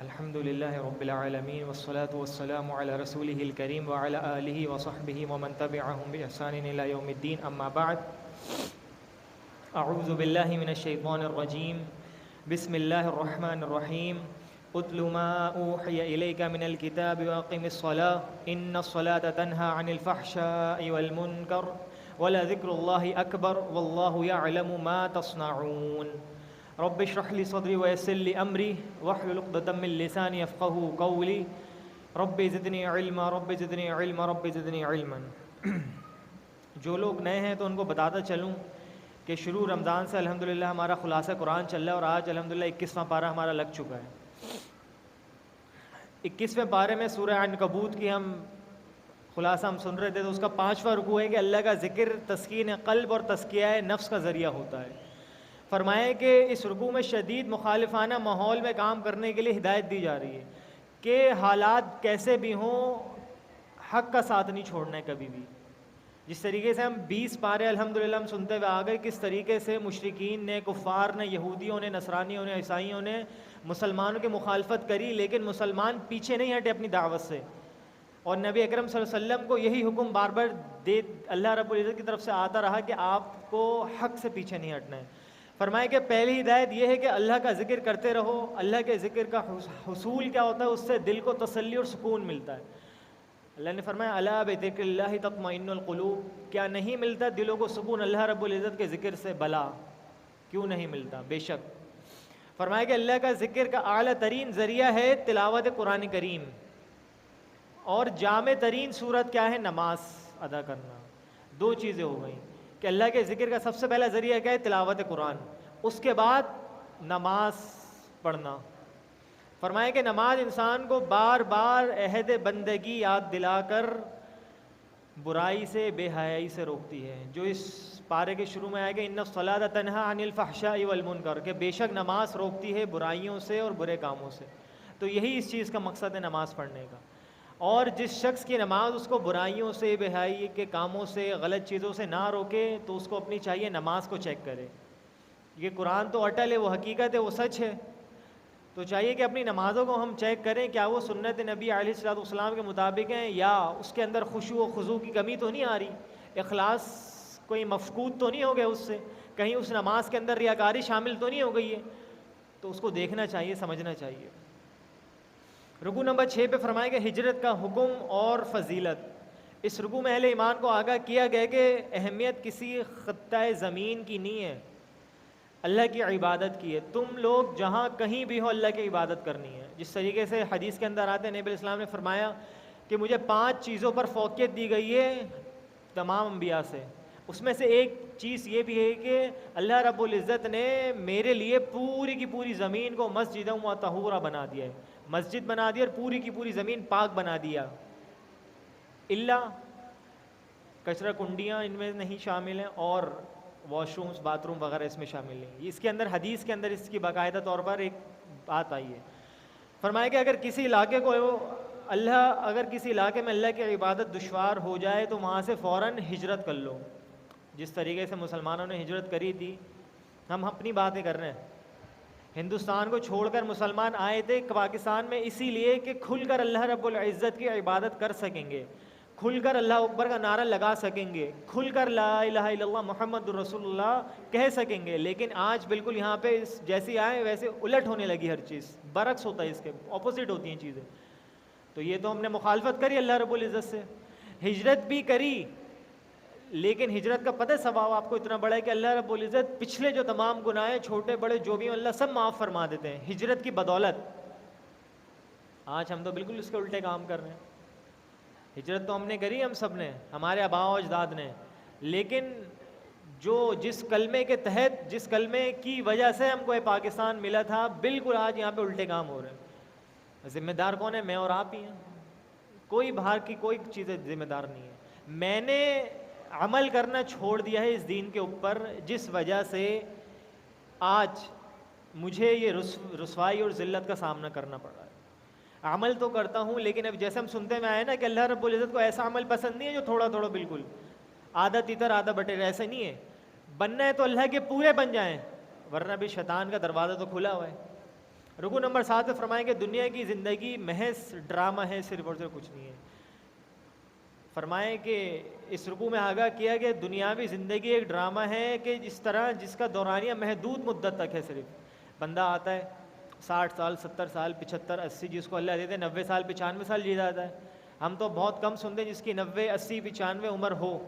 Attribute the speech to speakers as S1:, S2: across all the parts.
S1: الحمد للہ رب العالمین والصلاة والسلام علی رسولہ الکریم وعلی آلہ وصحبہ ومن تبعہم بإحسان الی یوم الدین، اما بعد۔ اعوذ باللہ من الشیطان الرجیم، بسم اللہ الرحمن الرحیم۔ اتل ما اوحی الیک من الکتاب واقم الصلاة ان الصلاة تنہی عن الفحشاء والمنکر ولذکر اللہ اکبر واللہ یعلم ما تصنعون۔ رب اشرح لي صدري ويسر لي امري واحلل عقدة من لساني يفقهوا قولي رب زدني علما رب زدنی علما رب زدنی علما۔ جو لوگ نئے ہیں تو ان کو بتاتا چلوں کہ شروع رمضان سے الحمدللہ ہمارا خلاصہ قرآن چل رہا ہے، اور آج الحمدللہ 21واں پارہ ہمارا لگ چکا ہے۔ 21ویں پارے میں سورہ عنکبوت کی ہم خلاصہ سن رہے تھے، تو اس کا 5واں رکوع ہے کہ اللہ کا ذکر تسکین قلب اور تزکیہ نفس کا ذریعہ ہوتا ہے۔ فرمائے کہ اس رکوع میں شدید مخالفانہ ماحول میں کام کرنے کے لیے ہدایت دی جا رہی ہے کہ حالات کیسے بھی ہوں، حق کا ساتھ نہیں چھوڑنا ہے کبھی بھی۔ جس طریقے سے ہم 20 پارے الحمدللہ ہم سنتے ہوئے آ گئے، کس طریقے سے مشرکین نے، کفار نے، یہودیوں نے، نصرانیوں نے، عیسائیوں نے مسلمانوں کی مخالفت کری، لیکن مسلمان پیچھے نہیں ہٹے اپنی دعوت سے، اور نبی اکرم صلی اللہ علیہ وسلم کو یہی حکم بار بار اللہ رب العزت کی طرف سے آتا رہا کہ آپ کو حق سے پیچھے نہیں ہٹنا ہے۔ فرمائے کہ پہلی ہدایت یہ ہے کہ اللہ کا ذکر کرتے رہو۔ اللہ کے ذکر کا حصول کیا ہوتا ہے؟ اس سے دل کو تسلی اور سکون ملتا ہے۔ اللہ نے فرمایا الا بذکر اللہ تطمئن القلوب، کیا نہیں ملتا دلوں کو سکون اللہ رب العزت کے ذکر سے؟ بلا، کیوں نہیں ملتا؟ بے شک۔ فرمایا کہ اللہ کا ذکر کا اعلیٰ ترین ذریعہ ہے تلاوت قرآن کریم، اور جامع ترین صورت کیا ہے؟ نماز ادا کرنا۔ دو چیزیں ہو گئیں کہ اللہ کے ذکر کا سب سے پہلا ذریعہ کیا ہے؟ تلاوت قرآن، اس کے بعد نماز پڑھنا۔ فرمایا کہ نماز انسان کو بار بار عہد بندگی یاد دلا کر برائی سے، بے حیائی سے روکتی ہے، جو اس پارے کے شروع میں آئے گا ان الصلاۃ تنہی عن الفحشاء والمنکر، کہ بے شک نماز روکتی ہے برائیوں سے اور برے کاموں سے۔ تو یہی اس چیز کا مقصد ہے نماز پڑھنے کا۔ اور جس شخص کی نماز اس کو برائیوں سے، بے حیائی کے کاموں سے، غلط چیزوں سے نہ روکے، تو اس کو اپنی چاہیے نماز کو چیک کرے۔ یہ قرآن تو اٹل ہے، وہ حقیقت ہے، وہ سچ ہے، تو چاہیے کہ اپنی نمازوں کو ہم چیک کریں، کیا وہ سنت نبی علیہ الصلوۃ والسلام کے مطابق ہیں، یا اس کے اندر خشوع و خضوع کی کمی تو نہیں آ رہی، اخلاص کوئی مفقود تو نہیں ہو گیا اس سے، کہیں اس نماز کے اندر ریاکاری شامل تو نہیں ہو گئی ہے، تو اس کو دیکھنا چاہیے، سمجھنا چاہیے۔ رکوع نمبر 6 پہ فرمائے کہ ہجرت کا حکم اور فضیلت۔ اس رکوع میں اہل ایمان کو آگاہ کیا گیا کہ اہمیت کسی خطہ زمین کی نہیں ہے، اللہ کی عبادت کی ہے۔ تم لوگ جہاں کہیں بھی ہو اللہ کی عبادت کرنی ہے۔ جس طریقے سے حدیث کے اندر آتے ہیں، نبی علیہ السلام نے فرمایا کہ مجھے 5 چیزوں پر فوقیت دی گئی ہے تمام انبیاء سے۔ اس میں سے ایک چیز یہ بھی ہے کہ اللہ رب العزت نے میرے لیے پوری کی پوری زمین کو مسجدا و طہورا بنا دیا ہے، مسجد بنا دیا اور پوری کی پوری زمین پاک بنا دیا، اللہ کچرا کنڈیاں ان میں نہیں شامل ہیں، اور واش رومز، باتھ روم وغیرہ اس میں شامل نہیں۔ اس کے اندر حدیث کے اندر اس کی باقاعدہ طور پر ایک بات آئی ہے۔ فرمایا کہ اگر کسی علاقے میں اللہ کی عبادت دشوار ہو جائے تو وہاں سے فوراً ہجرت کر لو۔ جس طریقے سے مسلمانوں نے ہجرت کری تھی، ہم اپنی باتیں کر رہے ہیں، ہندوستان کو چھوڑ کر مسلمان آئے تھے پاکستان میں اسی لیے کہ کھل کر اللہ رب العزت کی عبادت کر سکیں گے، کھل کر اللہ اکبر کا نعرہ لگا سکیں گے، کھل کر لا الہ الا اللہ محمد الرسول اللہ کہہ سکیں گے۔ لیکن آج بالکل یہاں پہ جیسی آئے ویسے الٹ ہونے لگی، ہر چیز برعکس ہوتا ہے، اس کے اپوزٹ ہوتی ہیں چیزیں۔ تو یہ تو ہم نے مخالفت کری اللہ رب العزت سے، ہجرت بھی کری، لیکن ہجرت کا پتہ ثواب آپ کو اتنا بڑا ہے کہ اللہ رب العزت پچھلے جو تمام گناہیں چھوٹے بڑے جو بھی اللہ سب معاف فرما دیتے ہیں ہجرت کی بدولت۔ آج ہم تو بالکل اس کے الٹے کام کر رہے ہیں۔ ہجرت تو ہم نے کری، ہم سب نے، ہمارے آباء و اجداد نے، لیکن جس کلمے کے تحت، جس کلمے کی وجہ سے ہم کو یہ پاکستان ملا تھا، بالکل آج یہاں پہ الٹے کام ہو رہے ہیں۔ ذمہ دار کون ہے؟ میں اور آپ ہی ہیں۔ کوئی باہر کی کوئی چیز ذمہ دار نہیں ہے۔ میں نے عمل کرنا چھوڑ دیا ہے اس دین کے اوپر، جس وجہ سے آج مجھے یہ رسوائی اور ذلت کا سامنا کرنا پڑ رہا ہے۔ عمل تو کرتا ہوں، لیکن اب جیسے ہم سنتے میں آئے نا کہ اللہ رب العزت کو ایسا عمل پسند نہیں ہے جو تھوڑا تھوڑا بالکل آدھا تیتر آدھا بٹیر، ایسا نہیں ہے۔ بننا ہے تو اللہ کے پورے بن جائیں، ورنہ بھی شیطان کا دروازہ تو کھلا ہوا ہے۔ رکوع نمبر 7 میں فرمائیں کہ دنیا کی زندگی محض ڈرامہ ہے، صرف اور صرف کچھ نہیں ہے۔ فرمائیں کہ اس رکوع میں آگاہ کیا کہ دنیاوی زندگی ایک ڈرامہ ہے کہ جس کا دورانیہ محدود مدت تک ہے۔ صرف بندہ آتا ہے 60 سال 70 سال 75 80، جس کو اللہ دیتے ہیں 90 سال 95 سال جی جاتا ہے۔ ہم تو بہت کم سنتے ہیں جس کی 90 80 95 عمر ہو،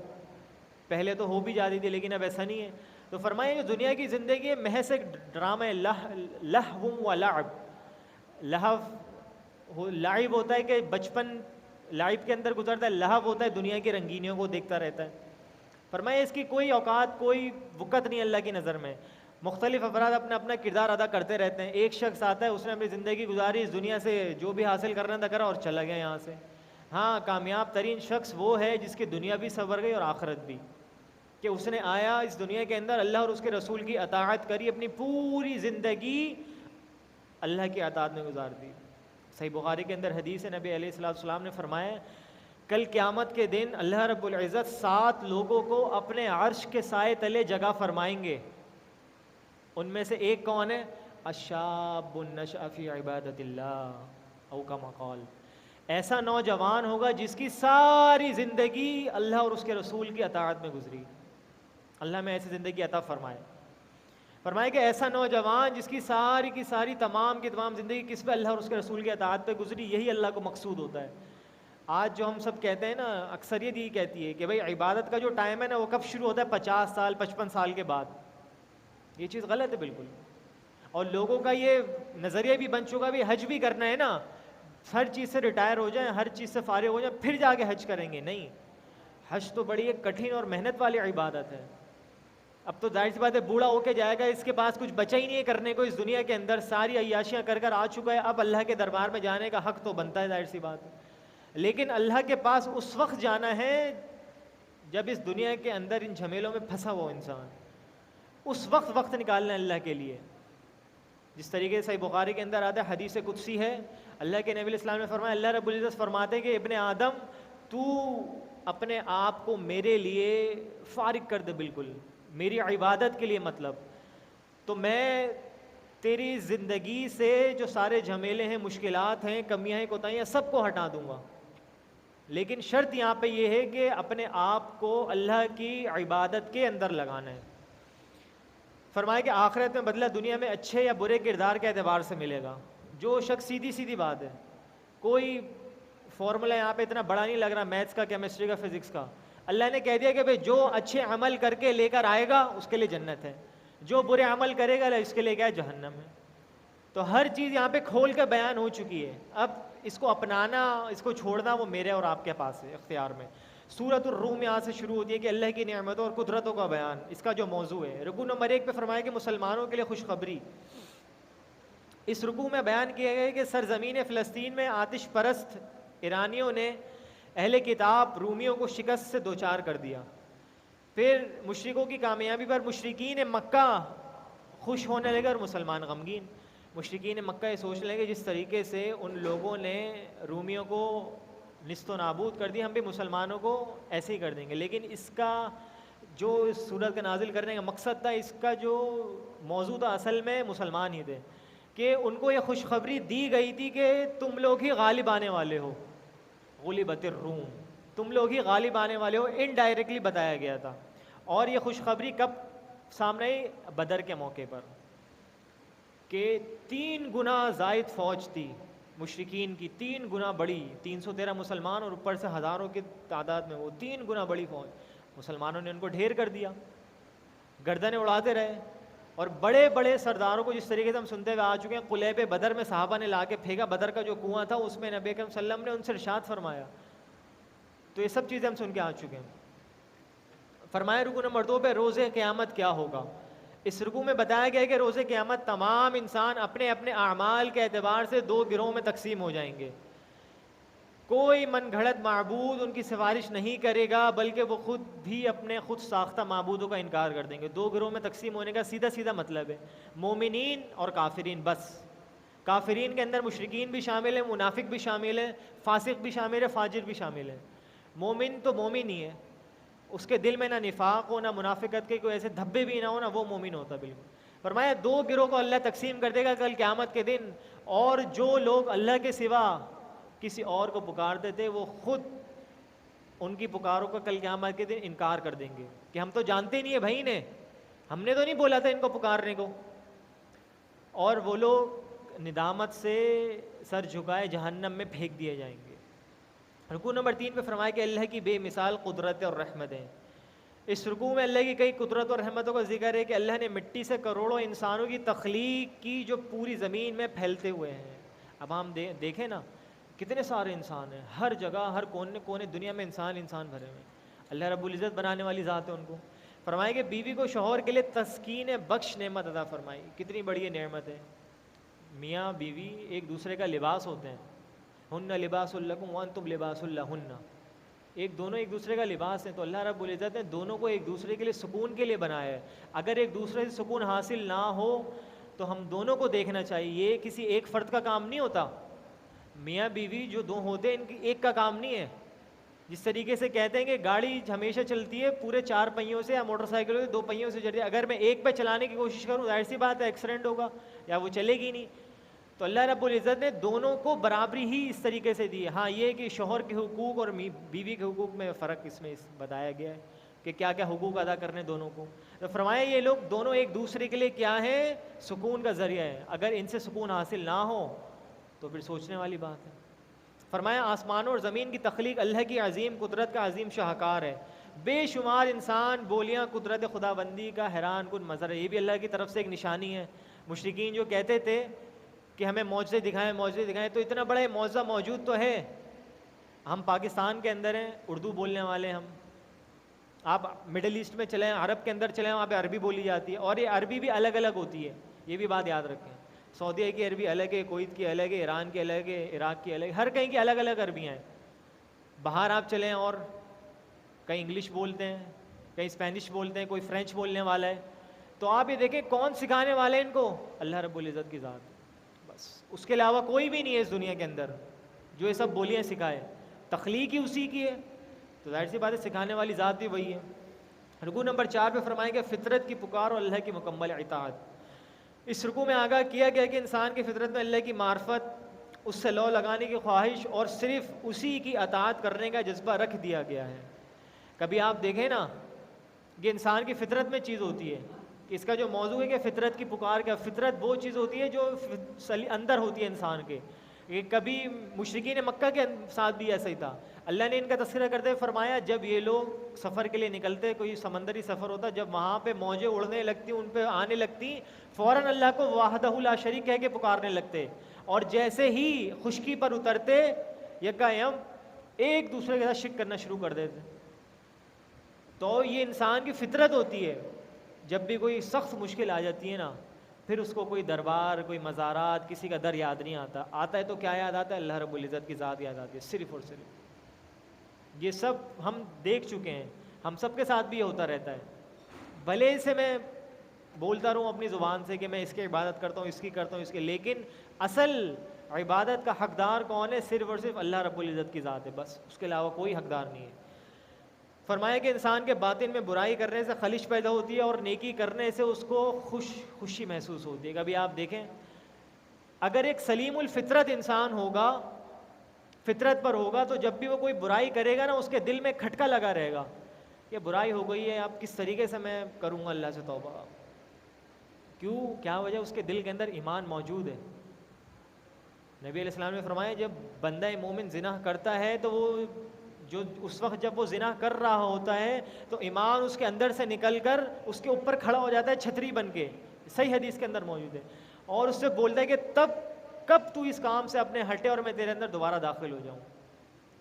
S1: پہلے تو ہو بھی جاتی تھی لیکن اب ایسا نہیں ہے۔ تو فرمائیں کہ دنیا کی زندگی محض ایک ڈرامہ ہے، لہو و لعب۔ لعب ہوتا ہے کہ بچپن لائف کے اندر گزرتا ہے، لہو ہوتا ہے دنیا کی رنگینیوں کو دیکھتا رہتا ہے۔ فرمایا اس کی کوئی اوقات کوئی وقت نہیں اللہ کی نظر میں۔ مختلف افراد اپنا اپنا کردار ادا کرتے رہتے ہیں۔ ایک شخص آتا ہے، اس نے اپنی زندگی گزاری، اس دنیا سے جو بھی حاصل کرنا تھا کرا اور چلا گیا یہاں سے۔ ہاں، کامیاب ترین شخص وہ ہے جس کی دنیا بھی سنور گئی اور آخرت بھی، کہ اس نے آیا اس دنیا کے اندر اللہ اور اس کے رسول کی اطاعت کری، اپنی پوری زندگی اللہ کی اطاعت میں گزار دی۔ صحیح بخاری کے اندر حدیث ہے، نبی علیہ السلام نے فرمایا کل قیامت کے دن اللہ رب العزت 7 لوگوں کو اپنے عرش کے سائے تلے جگہ فرمائیں گے۔ ان میں سے ایک کون ہے؟ الشاب النشأ فی عبادت اللہ، او کما قال، ایسا نوجوان ہوگا جس کی ساری زندگی اللہ اور اس کے رسول کی اطاعت میں گزری۔ اللہ میں ایسی زندگی عطا فرمائے۔ فرمائے کہ ایسا نوجوان جس کی ساری کی ساری تمام کی تمام زندگی کس پہ؟ اللہ اور اس کے رسول کی اطاعت پہ گزری۔ یہی اللہ کو مقصود ہوتا ہے۔ آج جو ہم سب کہتے ہیں نا، اکثریت یہی کہتی ہے کہ بھائی عبادت کا جو ٹائم ہے نا وہ کب شروع ہوتا ہے؟ 50 سال 55 سال کے بعد۔ یہ چیز غلط ہے بالکل۔ اور لوگوں کا یہ نظریہ بھی بن چکا بھی حج بھی کرنا ہے نا، ہر چیز سے ریٹائر ہو جائیں، ہر چیز سے فارغ ہو جائیں، پھر جا کے حج کریں گے۔ نہیں، حج تو بڑی ایک کٹھن اور محنت والی عبادت ہے۔ اب تو ظاہر سی بات ہے بوڑھا ہو کے جائے گا، اس کے پاس کچھ بچا ہی نہیں ہے کرنے کو، اس دنیا کے اندر ساری عیاشیاں کر کر آ چکا ہے، اب اللہ کے دربار میں جانے کا حق تو بنتا ہے، ظاہر سی بات ہے۔ لیکن اللہ کے پاس اس وقت جانا ہے جب اس دنیا کے اندر ان جھمیلوں میں پھنسا ہوا انسان، اس وقت نکالنا ہے اللہ کے لیے۔ جس طریقے سے صحیح بخاری کے اندر آتا ہے، حدیث قدسی ہے، اللہ کے نبی علیہ السلام نے فرمایا، اللہ رب العزت فرماتے ہیں کہ ابن آدم تو اپنے آپ کو میرے لیے فارغ کر دے، بالکل میری عبادت کے لیے، مطلب تو میں تیری زندگی سے جو سارے جھمیلے ہیں، مشکلات ہیں، کمیاں ہیں، کوتاہیاں، سب کو ہٹا دوں گا، لیکن شرط یہاں پہ یہ ہے کہ اپنے آپ کو اللہ کی عبادت کے اندر لگانا ہے۔ فرمایا کہ آخرت میں بدلہ دنیا میں اچھے یا برے کردار کے اعتبار سے ملے گا۔ جو شخص سیدھی بات ہے، کوئی فارمولا یہاں پہ اتنا بڑا نہیں لگ رہا، میتھس کا، کیمسٹری کا، فزکس کا۔ اللہ نے کہہ دیا کہ بھئی جو اچھے عمل کر کے لے کر آئے گا اس کے لیے جنت ہے، جو برے عمل کرے گا اس کے لیے کیا ہے؟ جہنم ہے۔ تو ہر چیز یہاں پہ کھول کے بیان ہو چکی ہے، اب اس کو اپنانا، اس کو چھوڑنا وہ میرے اور آپ کے پاس ہے، اختیار میں۔ سورۃ الروم یہاں سے شروع ہوتی ہے کہ اللہ کی نعمتوں اور قدرتوں کا بیان، اس کا جو موضوع ہے۔ رکوع نمبر 1 پہ فرمایا کہ مسلمانوں کے لیے خوشخبری۔ اس رکوع میں بیان کیا گیا ہے کہ سرزمین فلسطین میں آتش پرست ایرانیوں نے اہل کتاب رومیوں کو شکست سے دوچار کر دیا۔ پھر مشرکوں کی کامیابی پر مشرکین مکہ خوش ہونے لگے اور مسلمان غمگین۔ مشرکین مکہ یہ سوچنے لگے جس طریقے سے ان لوگوں نے رومیوں کو نست و نابود کر دیا، ہم بھی مسلمانوں کو ایسے ہی کر دیں گے۔ لیکن اس کا جو اس صورت کا نازل کرنے کا مقصد تھا، اس کا جو موضوع تھا، اصل میں مسلمان ہی تھے، کہ ان کو یہ خوشخبری دی گئی تھی کہ تم لوگ ہی غالب آنے والے ہو، غلبت الروم، تم لوگ ہی غالب آنے والے ہو، انڈائریکٹلی بتایا گیا تھا۔ اور یہ خوشخبری کب سامنے آئی؟ بدر کے موقع پر، کہ 3 گنا زائد فوج تھی مشرکین کی، 3 گنا بڑی، 313 مسلمان اور اوپر سے ہزاروں کی تعداد میں وہ 3 گنا بڑی فوج۔ مسلمانوں نے ان کو ڈھیر کر دیا، گردنیں اڑاتے رہے، اور بڑے بڑے سرداروں کو جس طریقے سے ہم سنتے ہوئے آ چکے ہیں، قلیب بدر میں صحابہ نے لا کے پھینکا، بدر کا جو کنواں تھا اس میں نبی اکرم صلی اللہ علیہ وسلم نے ان سے ارشاد فرمایا۔ تو یہ سب چیزیں ہم سن کے آ چکے ہیں۔ فرمایا رکوع نمبر 2 پہ روز قیامت کیا ہوگا۔ اس رکوع میں بتایا گیا ہے کہ روز قیامت تمام انسان اپنے اپنے اعمال کے اعتبار سے 2 گروہوں میں تقسیم ہو جائیں گے۔ کوئی من گھڑت معبود ان کی سفارش نہیں کرے گا، بلکہ وہ خود بھی اپنے خود ساختہ معبودوں کا انکار کر دیں گے۔ 2 گروہ میں تقسیم ہونے کا سیدھا مطلب ہے مومنین اور کافرین، بس۔ کافرین کے اندر مشرکین بھی شامل ہیں، منافق بھی شامل ہیں، فاسق بھی شامل ہے، فاجر بھی شامل ہے۔ مومن تو مومن ہی ہے، اس کے دل میں نہ نفاق ہو، نہ منافقت کے کوئی ایسے دھبے بھی نہ ہو، نہ وہ مومن ہوتا بالکل۔ فرمایا 2 گروہ کو اللہ تقسیم کر دے گا کل قیامت کے دن، اور جو لوگ اللہ کے سوا کسی اور کو پکارتے تھے وہ خود ان کی پکاروں کا کل قیامت کے دن انکار کر دیں گے کہ ہم تو جانتے ہی نہیں ہے بھائی نے، ہم نے تو نہیں بولا تھا ان کو پکارنے کو، اور وہ لوگ ندامت سے سر جھکائے جہنم میں پھینک دیے جائیں گے۔ رکوع نمبر 3 پہ فرمایا کہ اللہ کی بے مثال قدرت اور رحمت ہے۔ اس رکوع میں اللہ کی کئی قدرت اور رحمتوں کا ذکر ہے کہ اللہ نے مٹی سے کروڑوں انسانوں کی تخلیق کی جو پوری زمین میں پھیلتے ہوئے ہیں۔ اب ہم دیکھیں نا کتنے سارے انسان ہیں، ہر جگہ ہر کونے کونے دنیا میں انسان بھرے ہوئے ہیں۔ اللہ رب العزت بنانے والی ذات ہے ان کو۔ فرمائے کہ بیوی کو شوہر کے لیے تسکین بخش نعمت عطا فرمائی، کتنی بڑی یہ نعمت ہے۔ میاں بیوی ایک دوسرے کا لباس ہوتے ہیں، ہن لباس لکم وانتم لباس لہن، دونوں ایک دوسرے کا لباس ہیں۔ تو اللہ رب العزت نے دونوں کو ایک دوسرے کے لیے سکون کے لیے بنایا ہے۔ اگر ایک دوسرے سے سکون حاصل نہ ہو تو ہم دونوں کو دیکھنا چاہیے، یہ کسی ایک فرد کا کام نہیں ہوتا۔ میاں بیوی جو دو ہوتے ہیں ان کی ایک کا کام نہیں ہے۔ جس طریقے سے کہتے ہیں کہ گاڑی ہمیشہ چلتی ہے پورے 4 پہیوں سے، یا موٹر سائیکل 2 پہیوں سے چلتی ہے، اگر میں ایک پہ چلانے کی کوشش کروں ظاہر سی بات ہے ایکسیڈنٹ ہوگا یا وہ چلے گی نہیں۔ تو اللہ رب العزت نے دونوں کو برابری ہی اس طریقے سے دی ہے۔ ہاں یہ کہ شوہر کے حقوق اور بیوی کے حقوق میں فرق اس میں بتایا گیا ہے کہ کیا کیا حقوق ادا کرنے دونوں کو۔ تو فرمایا یہ لوگ دونوں ایک دوسرے کے لیے کیا ہے، سکون کا ذریعہ ہے۔ اگر ان سے سکون حاصل نہ ہو تو پھر سوچنے والی بات ہے۔ فرمایا آسمانوں اور زمین کی تخلیق اللہ کی عظیم قدرت کا عظیم شاہکار ہے، بے شمار انسان بولیاں قدرت خدا بندی کا حیران کن منظر ہے۔ یہ بھی اللہ کی طرف سے ایک نشانی ہے۔ مشرکین جو کہتے تھے کہ ہمیں معجزے دکھائیں، تو اتنا بڑا معجزہ موجود تو ہے۔ ہم پاکستان کے اندر ہیں، اردو بولنے والے ہم، آپ مڈل ایسٹ میں چلیں، عرب کے اندر چلیں، وہاں پہ عربی بولی جاتی ہے، اور یہ عربی بھی الگ الگ ہوتی ہے، یہ بھی بات یاد رکھیں۔ سعودیہ کی عربی الگ ہے، کویت کی الگ ہے، ایران کی الگ ہے، عراق کی الگ ہے، ہر کہیں کی الگ الگ عربیاں ہیں۔ باہر آپ چلیں اور کہیں انگلش بولتے ہیں، کہیں اسپینش بولتے ہیں، کوئی فرینچ بولنے والا ہے، تو آپ یہ دیکھیں کون سکھانے والا ہے ان کو، اللہ رب العزت کی ذات، بس اس کے علاوہ کوئی بھی نہیں ہے اس دنیا کے اندر جو یہ سب بولیاں سکھائے، تخلیق ہی اسی کی ہے، تو ظاہر سی بات ہے سکھانے والی ذات بھی وہی ہے۔ رکوع نمبر 4 پہ فرمائیں کہ فطرت کی پکار اور اللہ کی مکمل اطاعت۔ اس رکوع میں آگاہ کیا گیا کہ انسان کی فطرت میں اللہ کی معرفت، اس سے لو لگانے کی خواہش اور صرف اسی کی اطاعت کرنے کا جذبہ رکھ دیا گیا ہے۔ کبھی آپ دیکھیں نا یہ انسان کی فطرت میں چیز ہوتی ہے، اس کا جو موضوع ہے کہ فطرت کی پکار کا، فطرت وہ چیز ہوتی ہے جو اندر ہوتی ہے انسان کے۔ کبھی مشرکین مکہ کے ساتھ بھی ایسا ہی تھا۔ اللہ نے ان کا تذکرہ کرتے ہوئے فرمایا جب یہ لوگ سفر کے لیے نکلتے، کوئی سمندری سفر ہوتا، جب وہاں پہ موجیں اڑنے لگتی، ان پہ آنے لگتی، فوراً اللہ کو وحدہ لا شریک کہہ کے پکارنے لگتے، اور جیسے ہی خشکی پر اترتے یکایم ایک دوسرے کے ساتھ شرک کرنا شروع کر دیتے۔ تو یہ انسان کی فطرت ہوتی ہے، جب بھی کوئی سخت مشکل آ جاتی ہے نا، پھر اس کو کوئی دربار، کوئی مزارات، کسی کا در یاد نہیں آتا ہے تو کیا یاد آتا ہے، اللہ رب العزت کی ذات یاد آتی ہے صرف اور صرف۔ یہ سب ہم دیکھ چکے ہیں، ہم سب کے ساتھ بھی یہ ہوتا رہتا ہے، بھلے سے میں بولتا رہوں اپنی زبان سے کہ میں اس کی عبادت کرتا ہوں، اس کی کرتا ہوں، اس کے، لیکن اصل عبادت کا حقدار کون ہے، صرف اور صرف اللہ رب العزت کی ذات ہے، بس اس کے علاوہ کوئی حقدار نہیں ہے۔ فرمایا کہ انسان کے باطن میں برائی کرنے سے خلش پیدا ہوتی ہے اور نیکی کرنے سے اس کو خوشی محسوس ہوتی ہے۔ کبھی آپ دیکھیں اگر ایک سلیم الفطرت انسان ہوگا، فطرت پر ہوگا، تو جب بھی وہ کوئی برائی کرے گا نا اس کے دل میں کھٹکا لگا رہے گا، یہ برائی ہو گئی ہے، اب کس طریقے سے میں کروں گا اللہ سے توبہ، کیوں، کیا وجہ، اس کے دل کے اندر ایمان موجود ہے۔ نبی علیہ السلام نے فرمایا جب بندہ مومن زنا کرتا ہے تو وہ جو اس وقت جب وہ زنا کر رہا ہوتا ہے تو ایمان اس کے اندر سے نکل کر اس کے اوپر کھڑا ہو جاتا ہے چھتری بن کے، صحیح حدیث کے اندر موجود ہے، اور اس سے بولتا ہے کہ تب کب تو اس کام سے اپنے ہٹے اور میں تیرے اندر دوبارہ داخل ہو جاؤں۔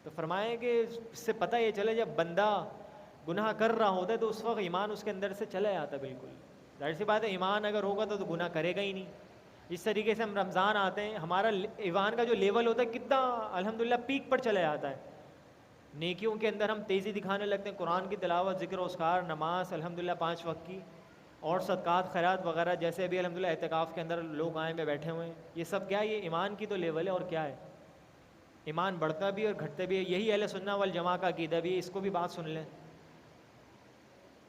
S1: تو فرمائیں کہ اس سے پتہ یہ چلے جب بندہ گناہ کر رہا ہوتا ہے تو اس وقت ایمان اس کے اندر سے چلا جاتا ہے بالکل۔ ظاہر سی بات ہے ایمان اگر ہوگا تو گناہ کرے گا ہی نہیں۔ جس طریقے سے ہم رمضان آتے ہیں ہمارا ایمان کا جو لیول ہوتا ہے کتنا الحمدللہ پیک پر چلا جاتا ہے، نیکیوں کے اندر ہم تیزی دکھانے لگتے ہیں، قرآن کی تلاوت، ذکر و اذکار، نماز الحمدللہ 5 وقت کی، اور صدقات خیرات وغیرہ، جیسے ابھی الحمدللہ اعتکاف کے اندر لوگ آئے میں بیٹھے ہوئے ہیں، یہ سب کیا ہے، یہ ایمان کی تو لیول ہے، اور کیا ہے، ایمان بڑھتا بھی اور گھٹتا بھی ہے۔ یہی اہل سنہ والجماعہ کا عقیدہ بھی ہے، اس کو بھی بات سن لیں۔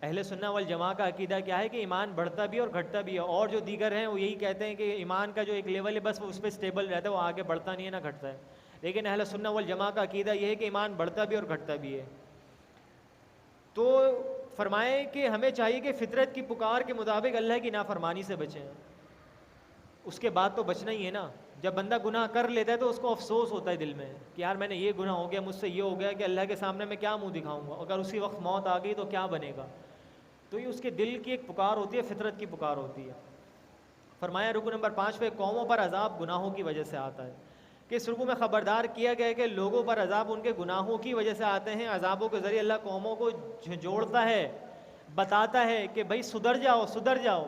S1: اہل سنہ والجماع کا عقیدہ کیا ہے کہ ایمان بڑھتا بھی ہے اور گھٹتا بھی ہے، اور جو دیگر ہیں وہ یہی کہتے ہیں کہ ایمان کا جو ایک لیول ہے بس وہ اس پہ سٹیبل رہتا ہے، وہ آگے بڑھتا نہیں ہے نہ گھٹتا ہے. لیکن اہل سنہ والجماع کا عقیدہ یہ ہے کہ ایمان بڑھتا بھی اور گھٹتا بھی ہے. تو فرمائیں کہ ہمیں چاہیے کہ فطرت کی پکار کے مطابق اللہ کی نافرمانی سے بچیں. اس کے بعد تو بچنا ہی ہے نا. جب بندہ گناہ کر لیتا ہے تو اس کو افسوس ہوتا ہے دل میں کہ یار میں نے یہ گناہ ہو گیا، مجھ سے یہ ہو گیا کہ اللہ کے سامنے میں کیا منہ دکھاؤں گا، اگر اسی وقت موت آ گئی تو کیا بنے گا. تو یہ اس کے دل کی ایک پکار ہوتی ہے، فطرت کی پکار ہوتی ہے. فرمایا رکو نمبر 5 پہ قوموں پر عذاب گناہوں کی وجہ سے آتا ہے، کہ اس رکو میں خبردار کیا گیا ہے کہ لوگوں پر عذاب ان کے گناہوں کی وجہ سے آتے ہیں. عذابوں کے ذریعے اللہ قوموں کو جھنجھوڑتا ہے، بتاتا ہے کہ بھائی سدھر جاؤ سدھر جاؤ.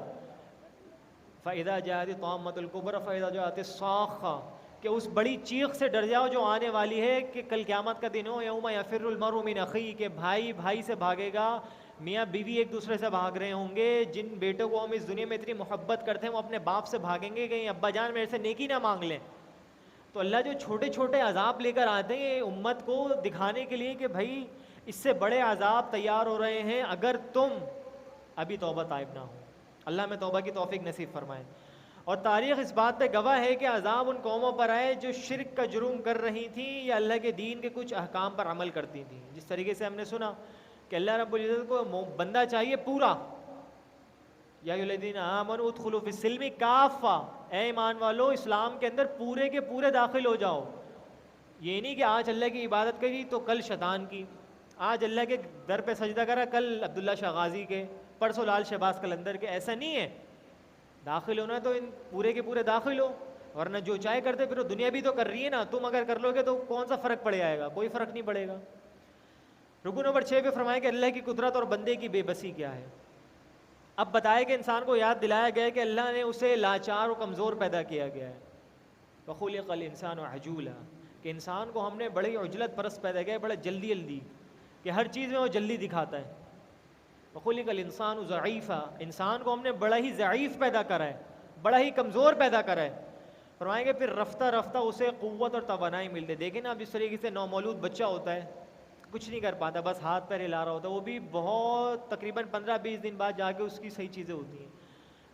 S1: فَإِذَا جَاءَتِ الطَّامَّةُ الْكُبْرَىٰ فَإِذَا جَاءَتِ الصَّاخَّةُ، کہ اس بڑی چیخ سے ڈر جاؤ جو آنے والی ہے، کہ کل قیامت کا دن ہو. یوم یفر المرء من اخیہ، کہ بھائی بھائی سے بھاگے گا، میاں بیوی ایک دوسرے سے بھاگ رہے ہوں گے. جن بیٹوں کو ہم اس دنیا میں اتنی محبت کرتے ہیں وہ اپنے باپ سے بھاگیں گے کہیں ابا جان میرے سے نیکی نہ مانگ لیں. تو اللہ جو چھوٹے چھوٹے عذاب لے کر آتے ہیں امت کو دکھانے کے لیے کہ بھائی اس سے بڑے عذاب تیار ہو رہے ہیں اگر تم ابھی توبہ طائب نہ ہو. اللہ میں توبہ کی توفیق نصیب فرمائے. اور تاریخ اس بات پہ گواہ ہے کہ عذاب ان قوموں پر آئے جو شرک کا جرم کر رہی تھیں یا اللہ کے دین کے کچھ احکام پر عمل کرتی تھیں. جس طریقے سے ہم نے سنا کہ اللہ رب العزت کو بندہ چاہیے پورا، یا ایھا الذین آمنوا ادخلوا فی السلم کافہ، اے ایمان والو اسلام کے اندر پورے کے پورے داخل ہو جاؤ. یہ نہیں کہ آج اللہ کی عبادت کری تو کل شیطان کی، آج اللہ کے در پہ سجدہ کرا کل عبداللہ شاہ غازی کے، پرسوں لال شہباز قلندر کے. ایسا نہیں ہے. داخل ہونا ہے تو ان پورے کے پورے داخل ہو، ورنہ جو چاہے کرتے پھر دنیا بھی تو کر رہی ہے نا. تم اگر کر لو گے تو کون سا فرق پڑ جائے گا؟ کوئی فرق نہیں پڑے گا. رکو نمبر 6 پہ فرمایا کہ اللہ کی قدرت اور بندے کی بے بسی کیا ہے. اب بتایا کہ انسان کو یاد دلایا گیا ہے کہ اللہ نے اسے لاچار و کمزور پیدا کیا گیا ہے. وَخُلِقَ الْإِنسَانُ عَجُولًا، کہ انسان کو ہم نے بڑی عجلت پرست پیدا کیا ہے، بڑا جلدی کہ ہر چیز میں وہ جلدی دکھاتا ہے. وَخُلِقَ الْإِنسَانُ ضَعِيفًا، انسان کو ہم نے بڑا ہی ضعیف پیدا کرا ہے، بڑا ہی کمزور پیدا کرا ہے. فرمائیں گے پھر رفتہ رفتہ اسے قوت اور توانائی ملتے. دیکھیں نا اب اس طریقے سے نومولود بچہ ہوتا ہے، کچھ نہیں کر پاتا، بس ہاتھ پیر ہلا رہا ہوتا ہے، وہ بھی بہت تقریباً 15-20 دن بعد جا کے اس کی صحیح چیزیں ہوتی ہیں.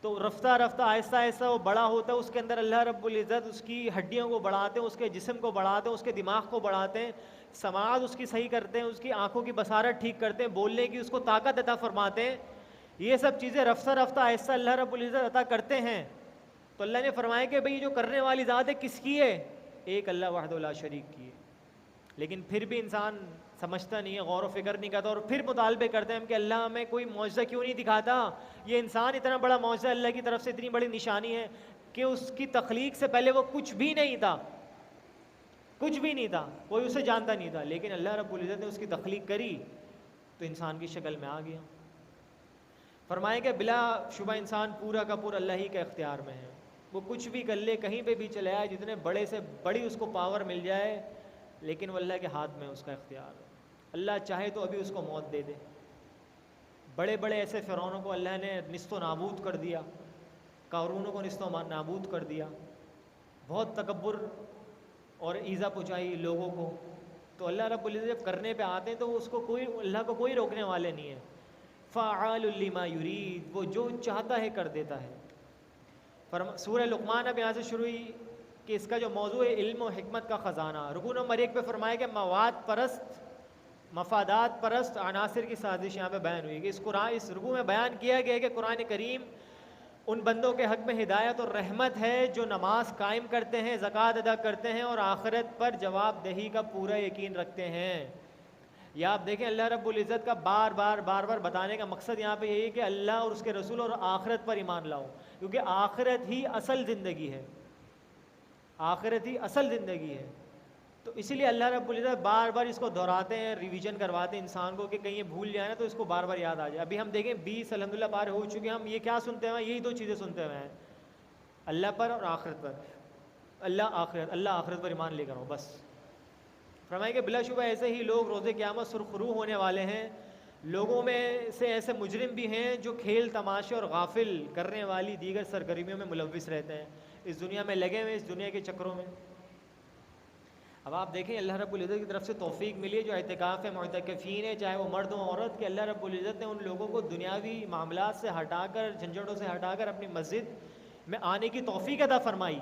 S1: تو رفتہ رفتہ آہستہ آہستہ وہ بڑا ہوتا ہے، اس کے اندر اللہ رب العزت اس کی ہڈیوں کو بڑھاتے ہیں، اس کے جسم کو بڑھاتے ہیں، اس کے دماغ کو بڑھاتے ہیں، سماعت اس کی صحیح کرتے ہیں، اس کی آنکھوں کی بصارت ٹھیک کرتے ہیں، بولنے کی اس کو طاقت عطا فرماتے ہیں. یہ سب چیزیں رفتہ رفتہ آہستہ اللہ رب العزت عطا کرتے ہیں. تو اللہ نے فرمایا کہ بھئی جو کرنے والی ذات ہے کس کی ہے؟ ایک اللہ وحدہ لا شریک کی ہے. لیکن پھر بھی انسان سمجھتا نہیں ہے، غور و فکر نہیں کرتا، اور پھر مطالبے کرتے ہیں ہم کہ اللہ ہمیں کوئی معجزہ کیوں نہیں دکھاتا. یہ انسان اتنا بڑا معجزہ اللہ کی طرف سے، اتنی بڑی نشانی ہے کہ اس کی تخلیق سے پہلے وہ کچھ بھی نہیں تھا، کچھ بھی نہیں تھا، کوئی اسے جانتا نہیں تھا. لیکن اللہ رب العزت نے اس کی تخلیق کری تو انسان کی شکل میں آ گیا. فرمائے کہ بلا شبہ انسان پورا کا پورا اللہ ہی کے اختیار میں ہے. وہ کچھ بھی کر لے، کہیں پہ بھی چلے آئے، جتنے بڑے سے بڑی اس کو پاور مل جائے، لیکن وہ اللہ کے ہاتھ میں اس کا اختیار ہے. اللہ چاہے تو ابھی اس کو موت دے دے. بڑے بڑے ایسے فرعونوں کو اللہ نے نیست و نابود کر دیا، قارونوں کو نیست و نابود کر دیا. بہت تکبر اور ایذا پہنچائی لوگوں کو. تو اللہ رب العزت جب کرنے پہ آتے ہیں تو اس کو کوئی، اللہ کو کوئی روکنے والے نہیں ہے. فعال لما یرید، وہ جو چاہتا ہے کر دیتا ہے. سورہ لقمان اب یہاں سے شروع ہوئی کہ اس کا جو موضوع ہے علم و حکمت کا خزانہ. رکوع نمبر 1 پہ فرمایا کہ مواد پرست، مفادات پرست عناصر کی سازش یہاں پہ بیان ہوئی. کہ اس رکوع میں بیان کیا گیا کہ قرآن کریم ان بندوں کے حق میں ہدایت اور رحمت ہے جو نماز قائم کرتے ہیں، زکوٰۃ ادا کرتے ہیں اور آخرت پر جواب دہی کا پورا یقین رکھتے ہیں. یا آپ دیکھیں اللہ رب العزت کا بار بار بتانے کا مقصد یہاں پہ یہی ہے کہ اللہ اور اس کے رسول اور آخرت پر ایمان لاؤ، کیونکہ آخرت ہی اصل زندگی ہے، آخرت ہی اصل زندگی ہے. تو اسی لیے اللہ رب العزت بار بار اس کو دہراتے ہیں، ریویژن کرواتے ہیں انسان کو کہ کہیں یہ بھول جائے نا تو اس کو بار بار یاد آ جائے. ابھی ہم دیکھیں 20 الحمدللہ بار ہو چکے ہیں، ہم یہ کیا سنتے ہیں؟ یہی 2 چیزیں سنتے ہوئے ہیں، اللہ پر اور آخرت پر. اللہ آخرت پر ایمان لے کر ہو بس. فرمائے کہ بلا شبہ ایسے ہی لوگ روز قیامت سرخرو ہونے والے ہیں. لوگوں میں سے ایسے مجرم بھی ہیں جو کھیل تماشے اور غافل کرنے والی دیگر سرگرمیوں میں ملوث رہتے ہیں، اس دنیا میں لگے ہوئے، اس دنیا کے چکروں میں. اب آپ دیکھیں اللہ رب العزت کی طرف سے توفیق ملی ہے، جو اعتکاف معتکفین ہے، چاہے وہ مرد ہوں عورت، کہ اللہ رب العزت نے ان لوگوں کو دنیاوی معاملات سے ہٹا کر، جھنجھٹوں سے ہٹا کر اپنی مسجد میں آنے کی توفیق عطا فرمائی۔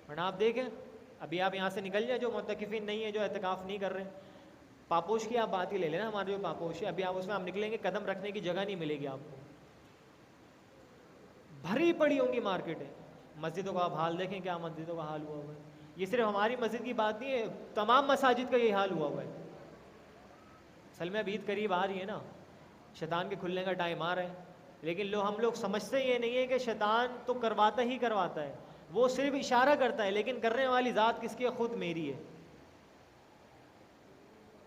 S1: ورنہ آپ دیکھیں ابھی آپ یہاں سے نکل جائیں، جو معتکفین نہیں ہیں، جو اعتکاف نہیں کر رہے، پاپوش کی آپ بات ہی لے لیں نا، ہمارے جو پاپوش ہے، ابھی آپ اس میں آپ نکلیں گے قدم رکھنے کی جگہ نہیں ملے گی آپ کو، بھری پڑی ہوں گی مارکیٹیں۔ مسجدوں کا آپ حال دیکھیں، کیا مسجدوں کا حال ہوا ہوا ہے۔ یہ صرف ہماری مسجد کی بات نہیں ہے، تمام مساجد کا یہ حال ہوا ہوا ہے۔ اصل میں اب عید قریب آ رہی ہے نا، شیطان کے کھلنے کا ٹائم آ رہا ہے، لیکن ہم لوگ سمجھتے یہ نہیں ہے کہ شیطان تو کرواتا ہی کرواتا ہے، وہ صرف اشارہ کرتا ہے، لیکن کرنے والی ذات کس کی ہے؟ خود میری ہے،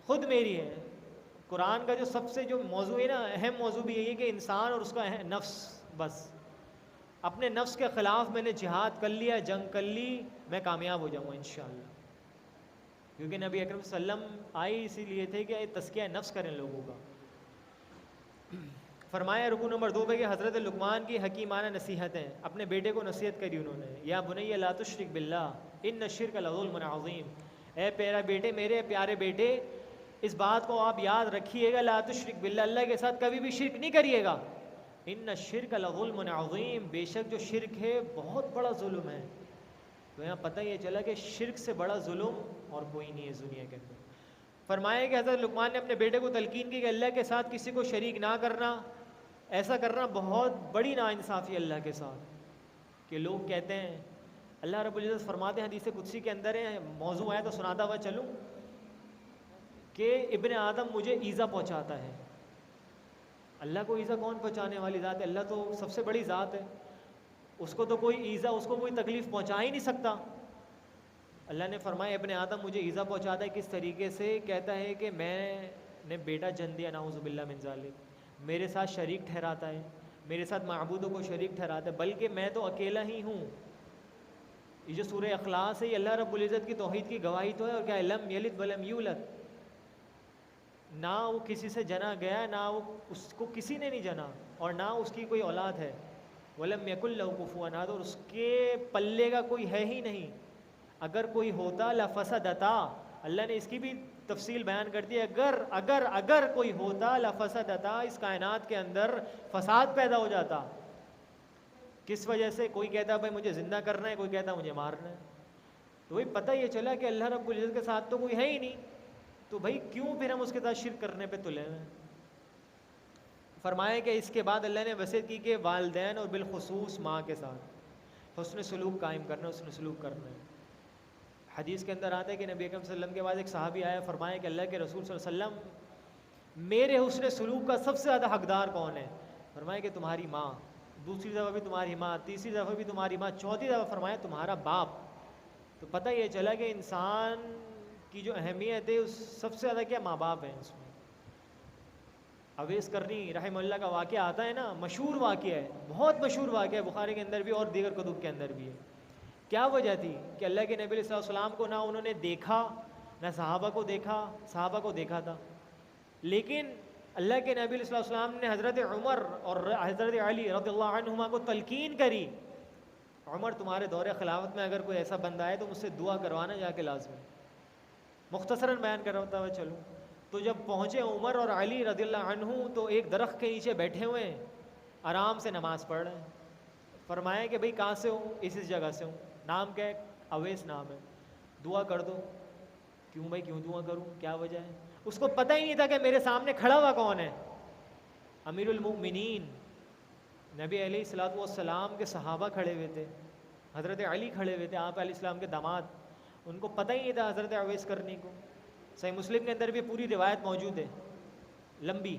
S1: خود میری ہے۔ قرآن کا جو سب سے جو موضوع ہے نا، اہم موضوع بھی یہی ہے کہ انسان اور اس کا نفس، بس اپنے نفس کے خلاف میں نے جہاد کر لیا، جنگ کر لی، میں کامیاب ہو جاؤں گا انشاءاللہ۔ کیونکہ نبی اکرم صلی اللہ علیہ وسلم آئے اسی لیے تھے کہ تزکیہ نفس کریں لوگوں کا۔ فرمایا رکوع نمبر 2 پہ کہ حضرت لقمان کی حکیمانہ نصیحتیں، اپنے بیٹے کو نصیحت کری انہوں نے، یا بنی لا تشرک باللہ ان الشرک لظلم عظیم، اے پیارا بیٹے، میرے پیارے بیٹے، اس بات کو آپ یاد رکھیے گا، لا تشرک باللہ، اللہ کے ساتھ کبھی بھی شرک نہیں کریے گا، ان الشرک لظلم عظیم، بے شک جو شرک ہے بہت بڑا ظلم ہے۔ تو یہاں پتہ یہ چلا کہ شرک سے بڑا ظلم اور کوئی نہیں ہے اس دنیا کے اندر۔ فرمایا کہ حضرت لقمان نے اپنے بیٹے کو تلقین کی کہ اللہ کے ساتھ کسی کو شریک نہ کرنا، ایسا کرنا بہت بڑی ناانصافی اللہ کے ساتھ، کہ لوگ کہتے ہیں، اللہ رب العزت فرماتے ہیں حدیث قدسی کے اندر ہے، موضوع آیا تو سناتا ہوا چلوں، کہ ابن آدم مجھے ایذا پہنچاتا ہے۔ اللہ کو ایذا کون پہنچانے والی ذات ہے؟ اللہ تو سب سے بڑی ذات ہے، اس کو تو کوئی ایذا، اس کو کوئی تکلیف پہنچا ہی نہیں سکتا۔ اللہ نے فرمایا ابن آدم مجھے ایذا پہنچاتا ہے، کس طریقے سے؟ کہتا ہے کہ میں نے بیٹا جن دیا، نعوذ باللہ من ذالک، میرے ساتھ شریک ٹھہراتا ہے، میرے ساتھ معبودوں کو شریک ٹھہراتا ہے، بلکہ میں تو اکیلا ہی ہوں۔ یہ جو سورہ اخلاص ہے، یہ اللہ رب العزت کی توحید کی گواہی تو ہے، اور کیا لم یلد ولم یولد، نہ وہ کسی سے جنا گیا، نہ وہ اس کو کسی نے نہیں جنا، اور نہ اس کی کوئی اولاد ہے، ولم یکن لہ کفوا احد، اور اس کے پلے کا کوئی ہے ہی نہیں، اگر کوئی ہوتا لفسدتا، اللہ نے اس کی بھی تفصیل بیان کر دی، اگر کوئی ہوتا لفسدتا، اس کائنات کے اندر فساد پیدا ہو جاتا۔ کس وجہ سے؟ کوئی کہتا ہے بھائی مجھے زندہ کرنا ہے، کوئی کہتا ہے مجھے مارنا ہے، تو وہی پتہ یہ چلا کہ اللہ رب العزت کے ساتھ تو کوئی ہے ہی نہیں، تو بھائی کیوں پھر ہم اس کے ساتھ شرک کرنے پہ تلے ہیں؟ فرمایا کہ اس کے بعد اللہ نے وصیت کی کہ والدین اور بالخصوص ماں کے ساتھ حسن سلوک قائم کرنا، حسن سلوک کرنا ہے۔ حدیث کے اندر آتا ہے کہ نبی اکرم صلی اللہ علیہ وسلم کے بعد ایک صحابی آیا، فرمایا کہ اللہ کے رسول صلی اللہ علیہ وسلم، میرے حسن سلوک کا سب سے زیادہ حقدار کون ہے؟ فرمایا کہ تمہاری ماں، دوسری دفعہ بھی تمہاری ماں، تیسری دفعہ بھی تمہاری ماں، چوتھی دفعہ فرمایا تمہارا باپ۔ تو پتہ یہ چلا کہ انسان کی جو اہمیت ہے اس سب سے زیادہ کیا؟ ماں باپ ہیں اس میں۔ اویس کرنی رحمہ اللہ کا واقعہ آتا ہے نا، مشہور واقعہ ہے، بہت مشہور واقعہ ہے، بخاری کے اندر بھی اور دیگر کتب کے اندر بھی ہے۔ کیا وجہ تھی کہ اللہ کے نبی صلی اللہ علیہ وسلم کو نہ انہوں نے دیکھا، نہ صحابہ کو دیکھا تھا، لیکن اللہ کے نبی صلی اللہ علیہ وسلم نے حضرت عمر اور حضرت علی رضی اللہ عنہما کو تلقین کری، عمر تمہارے دور خلافت میں اگر کوئی ایسا بندہ ہے تو مجھ سے دعا کروانا جا کے لازمی۔ مختصراً بیان کرتا ہوا چلوں، تو جب پہنچے عمر اور علی رضی اللہ عنہ تو ایک درخت کے نیچے بیٹھے ہوئے ہیں، آرام سے نماز پڑھ رہے ہیں۔ فرمایا کہ بھئی کہاں سے ہوں؟ اس جگہ سے ہوں۔ نام کیا ہے؟ اویس نام ہے۔ دعا کر دو۔ کیوں بھائی، کیوں دعا کروں؟ کیا وجہ ہے؟ اس کو پتہ ہی نہیں تھا کہ میرے سامنے کھڑا ہوا کون ہے؟ امیر المؤمنین نبی علیہ الصلوۃ والسلام کے صحابہ کھڑے ہوئے تھے، حضرت علی کھڑے ہوئے تھے، آپ علیہ السلام کے داماد، ان کو پتہ ہی نہیں تھا حضرت اویس کرنی کو۔ صحیح مسلم کے اندر بھی پوری روایت موجود ہے، لمبی۔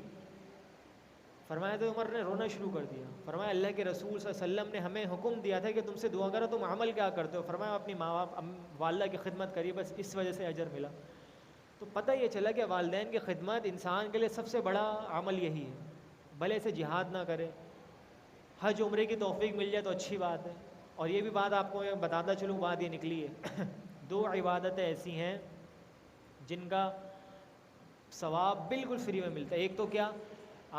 S1: فرمایا تو عمر نے رونا شروع کر دیا، فرمایا اللہ کے رسول صلی اللہ علیہ وسلم نے ہمیں حکم دیا تھا کہ تم سے دعا کرو، تم عمل کیا کرتے ہو؟ فرمایا اپنی ماں باپ والدہ کی خدمت کری، بس اس وجہ سے اجر ملا۔ تو پتہ یہ چلا کہ والدین کی خدمت انسان کے لیے سب سے بڑا عمل یہی ہے، بھلے سے جہاد نہ کرے، حج عمرے کی توفیق مل جائے تو اچھی بات ہے۔ اور یہ بھی بات آپ کو بتاتا چلوں، بات یہ نکلی ہے، دو عبادتیں ایسی ہیں جن کا ثواب بالکل فری میں ملتا ہے۔ ایک تو کیا؟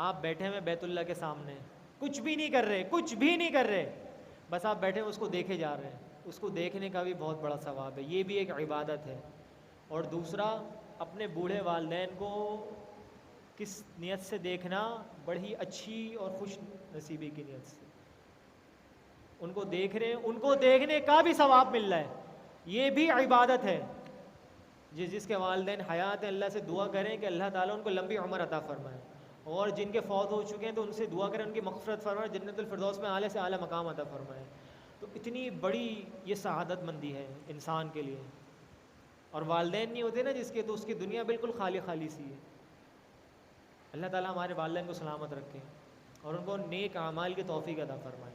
S1: آپ بیٹھے ہوئے بیت اللہ کے سامنے، کچھ بھی نہیں کر رہے، بس آپ بیٹھے ہوئے اس کو دیکھے جا رہے ہیں، اس کو دیکھنے کا بھی بہت بڑا ثواب ہے، یہ بھی ایک عبادت ہے۔ اور دوسرا اپنے بوڑھے والدین کو کس نیت سے دیکھنا؟ بڑی اچھی اور خوش نصیبی کی نیت سے. ان کو دیکھ رہے ہیں، ان کو دیکھنے کا بھی ثواب مل رہا ہے، یہ بھی عبادت ہے. جس کے والدین حیات ہیں اللہ سے دعا کریں کہ اللہ تعالیٰ ان کو لمبی عمر عطا فرمائے، اور جن کے فوت ہو چکے ہیں تو ان سے دعا کریں ان کی مغفرت فرمائے، جنت الفردوس میں اعلیٰ سے اعلیٰ مقام عطا فرمائے. تو اتنی بڑی یہ سعادت مندی ہے انسان کے لیے. اور والدین نہیں ہوتے نا جس کے، تو اس کی دنیا بالکل خالی خالی سی ہے. اللہ تعالیٰ ہمارے والدین کو سلامت رکھے اور ان کو نیک اعمال کی توفیق عطا فرمائے.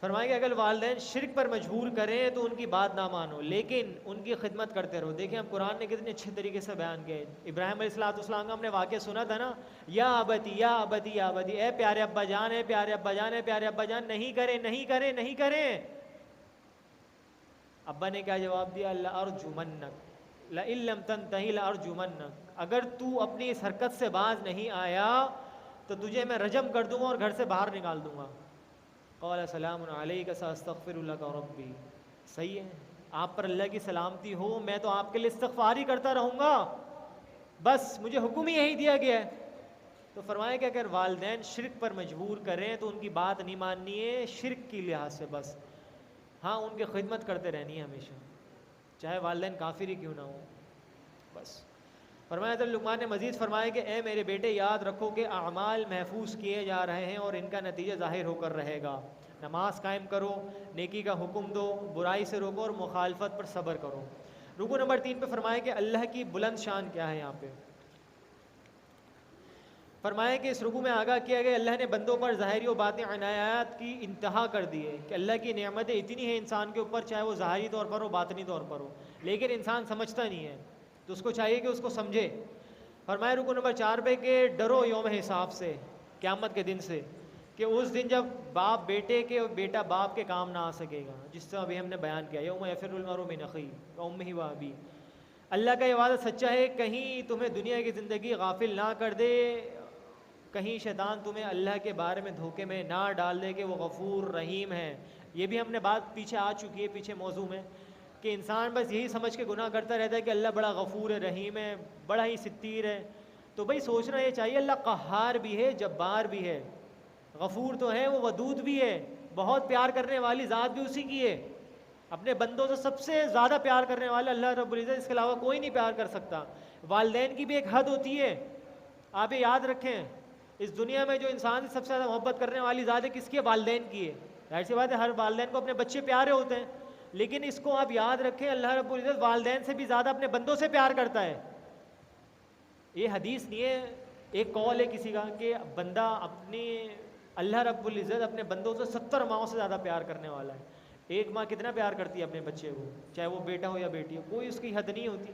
S1: فرمائے کہ اگر والدین شرک پر مجبور کریں تو ان کی بات نہ مانو، لیکن ان کی خدمت کرتے رہو. دیکھیں ہم قرآن نے کتنے اچھے طریقے سے بیان کیا. ابراہیم علیہ السلام کا ہم نے واقعہ سنا تھا نا، یا ابتی یا ابتی یا ابتی، اے پیارے ابا جان، اے پیارے ابا جان، اے پیارے ابا جان، نہیں کریں نہیں کریں نہیں کریں. ابا نے کیا جواب دیا؟ لَأَرْجُمَنَّكَ لَإِن لَّمْ تَنْتَهِ لَأَرْجُمَنَّكَ، اگر تو اپنی اس حرکت سے باز نہیں آیا تو تجھے میں رجم کر دوں گا اور گھر سے باہر نکال دوں گا. قال سلام علیک ساستغفر لک ربی. صحیح ہے، آپ پر اللہ کی سلامتی ہو، میں تو آپ کے لیے استغفار ہی کرتا رہوں گا، بس مجھے حکم ہی یہی دیا گیا ہے. تو فرمایا کہ اگر والدین شرک پر مجبور کریں تو ان کی بات نہیں ماننی ہے شرک کی لحاظ سے بس. ہاں ان کی خدمت کرتے رہنی ہے ہمیشہ، چاہے والدین کافر ہی کیوں نہ ہو بس. فرمایا تو لقمان نے مزید فرمایا کہ اے میرے بیٹے یاد رکھو کہ اعمال محفوظ کیے جا رہے ہیں اور ان کا نتیجہ ظاہر ہو کر رہے گا. نماز قائم کرو، نیکی کا حکم دو، برائی سے روکو اور مخالفت پر صبر کرو. رکوع نمبر 3 پہ فرمایا کہ اللہ کی بلند شان کیا ہے. یہاں پہ فرمایا کہ اس رکوع میں آگاہ کیا گیا اللہ نے بندوں پر ظاہری و باطنی عنایات کی انتہا کر دی ہے کہ اللہ کی نعمتیں اتنی ہیں انسان کے اوپر، چاہے وہ ظاہری طور پر ہو باطنی طور پر ہو، لیکن انسان سمجھتا نہیں ہے تو اس کو چاہیے کہ اس کو سمجھے. فرمایا رکوع نمبر 4 پہ کہ ڈرو یوم حساب سے، قیامت کے دن سے، کہ اس دن جب باپ بیٹے کے اور بیٹا باپ کے کام نہ آ سکے گا، جس سے ابھی ہم نے بیان کیا یوم یفر المرء من اخیہ وامہ وابیہ. اللہ کا یہ وعدہ سچا ہے، کہیں تمہیں دنیا کی زندگی غافل نہ کر دے، کہیں شیطان تمہیں اللہ کے بارے میں دھوکے میں نہ ڈال دے کہ وہ غفور رحیم ہے. یہ بھی ہم نے بات پیچھے آ چکی ہے پیچھے موضوع میں، کہ انسان بس یہی سمجھ کے گناہ کرتا رہتا ہے کہ اللہ بڑا غفور ہے، رحیم ہے، بڑا ہی ستیر ہے. تو بھائی سوچنا یہ چاہیے اللہ قہار بھی ہے، جبار بھی ہے، غفور تو ہے، وہ ودود بھی ہے، بہت پیار کرنے والی ذات بھی اسی کی ہے. اپنے بندوں سے سب سے زیادہ پیار کرنے والا اللہ رب العزت، اس کے علاوہ کوئی نہیں پیار کر سکتا. والدین کی بھی ایک حد ہوتی ہے، آپ یہ یاد رکھیں. اس دنیا میں جو انسان سے سب سے زیادہ محبت کرنے والی ذات ہے کس کی ہے؟ والدین کی ہے. ظاہر سی بات ہے ہر والدین کو اپنے بچے پیارے ہوتے ہیں، لیکن اس کو آپ یاد رکھیں اللہ رب العزت والدین سے بھی زیادہ اپنے بندوں سے پیار کرتا ہے. یہ حدیث نہیں ہے، ایک قول ہے کسی کا کہ بندہ اپنی اللہ رب العزت اپنے بندوں سے 70 ماؤں سے زیادہ پیار کرنے والا ہے. ایک ماں کتنا پیار کرتی ہے اپنے بچے کو، چاہے وہ بیٹا ہو یا بیٹی ہو، کوئی اس کی حد نہیں ہوتی،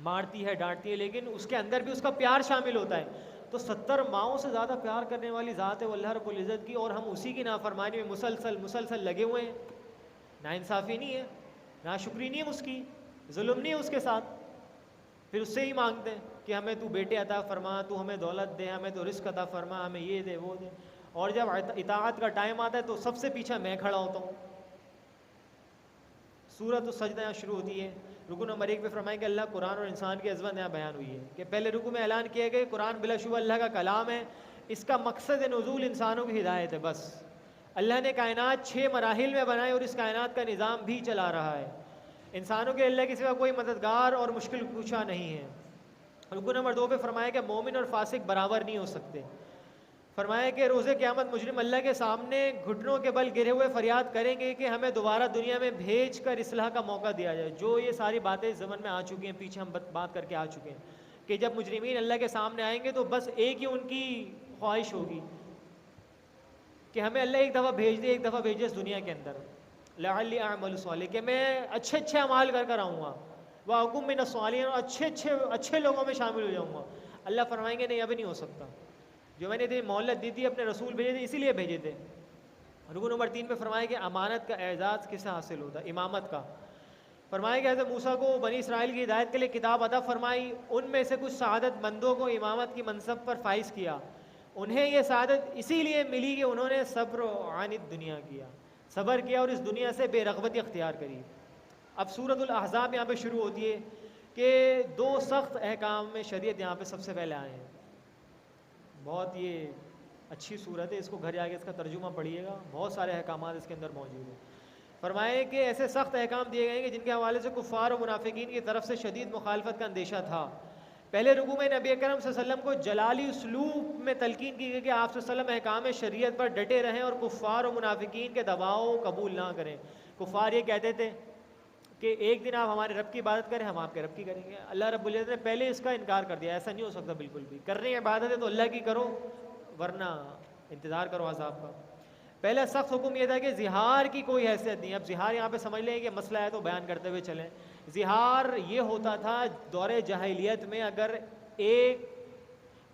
S1: مارتی ہے ڈانٹتی ہے لیکن اس کے اندر بھی اس کا پیار شامل ہوتا ہے. تو 70 ماؤں سے زیادہ پیار کرنے والی ذات ہے وہ اللہ رب العزت کی، اور ہم اسی کی نافرمانی میں مسلسل لگے ہوئے ہیں. ناانصافی نہیں ہے، ناشکری نہیں ہے اس کی، ظلم نہیں ہے اس کے ساتھ. پھر اس سے ہی مانگتے ہیں کہ ہمیں تو بیٹے عطا فرما، تو ہمیں دولت دے، ہمیں تو رزق عطا فرما، ہمیں یہ دے وہ دے. اور جب اطاعت کا ٹائم آتا ہے تو سب سے پیچھے میں کھڑا ہوتا ہوں. سورۃ السجدہ یہاں شروع ہوتی ہے. رکوع نمبر 1 پہ فرمائے کہ اللہ قرآن اور انسان کی عظمت یہاں بیان ہوئی ہے کہ پہلے رکوع میں اعلان کیا گیا قرآن بلا شبہ اللہ کا کلام ہے، اس کا مقصد نزول انسانوں کی ہدایت ہے. بس اللہ نے کائنات 6 مراحل میں بنائے اور اس کائنات کا نظام بھی چلا رہا ہے. انسانوں کے اللہ کے سوا کوئی مددگار اور مشکل کشا نہیں ہے. رکوع نمبر 2 پہ فرمایا کہ مومن اور فاسق برابر نہیں ہو سکتے. فرمایا کہ روز قیامت مجرم اللہ کے سامنے گھٹنوں کے بل گرے ہوئے فریاد کریں گے کہ ہمیں دوبارہ دنیا میں بھیج کر اصلاح کا موقع دیا جائے. جو یہ ساری باتیں زمن میں آ چکی ہیں، پیچھے ہم بات کر کے آ چکے ہیں کہ جب مجرمین اللہ کے سامنے آئیں گے تو بس ایک ہی ان کی خواہش ہوگی کہ ہمیں اللہ ایک دفعہ بھیج دے، ایک دفعہ بھیجے اس دنیا کے اندر، لعلی اعمل صالحا، کہ میں اچھے اعمال کر آؤں گا، واکم من الصالحین، اور اچھے لوگوں میں شامل ہو جاؤں گا. اللہ فرمائیں گے نہیں، ابھی نہیں ہو سکتا، جو میں نے مہلت دی تھی اپنے رسول بھیجے تھے اسی لیے بھیجے تھے. رکوع نمبر 3 پہ فرمایا کہ امانت کا اعزاز کس سے حاصل ہوتا ہے؟ امامت کا. فرمایا کہ حضرت موسیٰ کو بنی اسرائیل کی ہدایت کے لیے کتاب عطا فرمائی، ان میں سے کچھ سعادت مندوں کو امامت کی منصب پر فائز کیا. انہیں یہ سعادت اسی لیے ملی کہ انہوں نے صبر عن الدنیا کیا، صبر کیا اور اس دنیا سے بے رغبتی اختیار کری. اب سورۃ الاحزاب یہاں پہ شروع ہوتی ہے کہ دو سخت احکام میں شریعت یہاں پہ سب سے پہلے آئے ہیں. بہت یہ اچھی صورت ہے, اس کو گھر جا کے اس کا ترجمہ پڑھیے گا, بہت سارے احکامات اس کے اندر موجود ہیں. فرمائے کہ ایسے سخت احکام دیے گئے ہیں کہ جن کے حوالے سے کفار و منافقین کی طرف سے شدید مخالفت کا اندیشہ تھا. پہلے رکوع میں نبی اکرم صلی اللہ علیہ وسلم کو جلالی اسلوب میں تلقین کی گئی کہ آپ صلی اللہ علیہ وسلم احکام شریعت پر ڈٹے رہیں اور کفار و منافقین کے دباؤ قبول نہ کریں. کفار یہ کہتے تھے کہ ایک دن آپ ہمارے رب کی عبادت کریں, ہم آپ کے رب کی کریں گے. اللہ رب العزت نے پہلے اس کا انکار کر دیا, ایسا نہیں ہو سکتا بالکل بھی. کرنی عبادت ہے تو اللہ کی کرو, ورنہ انتظار کرو عذاب کا. پہلا سخت حکم یہ تھا کہ زہار کی کوئی حیثیت نہیں. اب زہار یہاں پہ سمجھ لیں کہ مسئلہ ہے تو بیان کرتے ہوئے چلیں. زہار یہ ہوتا تھا دور جاہلیت میں, اگر ایک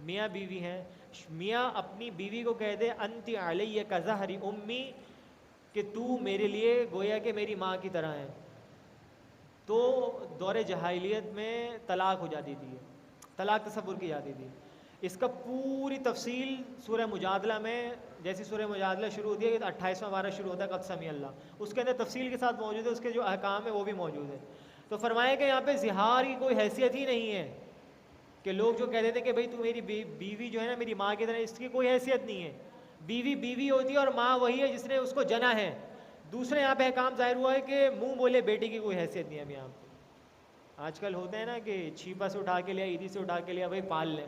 S1: میاں بیوی ہیں, میاں اپنی بیوی کو کہہ دے انت علیہ کظہر امی, کہ تو میرے لیے گویا کہ میری ماں کی طرح ہے, تو دور جاہلیت میں طلاق ہو جاتی تھی, طلاق تصور کی جاتی تھی. اس کا پوری تفصیل سورہ مجادلہ میں, جیسی سورہ مجادلہ شروع ہوتی ہے 28واں پارہ شروع ہوتا ہے قد سمع اللہ, اس کے اندر تفصیل کے ساتھ موجود ہے, اس کے جو احکام ہے وہ بھی موجود ہے. تو فرمایا کہ یہاں پہ زہار کی کوئی حیثیت ہی نہیں ہے, کہ لوگ جو کہتے تھے کہ بھئی تو میری بیوی جو ہے نا میری ماں کی طرح, اس کی کوئی حیثیت نہیں ہے. بیوی بیوی ہوتی ہے اور ماں وہی ہے جس نے اس کو جنا ہے. دوسرے یہاں پہ احکام ظاہر ہوا ہے کہ منہ بولے بیٹی کی کوئی حیثیت نہیں ہے. اب یہاں آج کل ہوتے ہیں نا کہ چھیپا سے اٹھا کے لیا, عیدی سے اٹھا کے لیا, وہی پال لیں,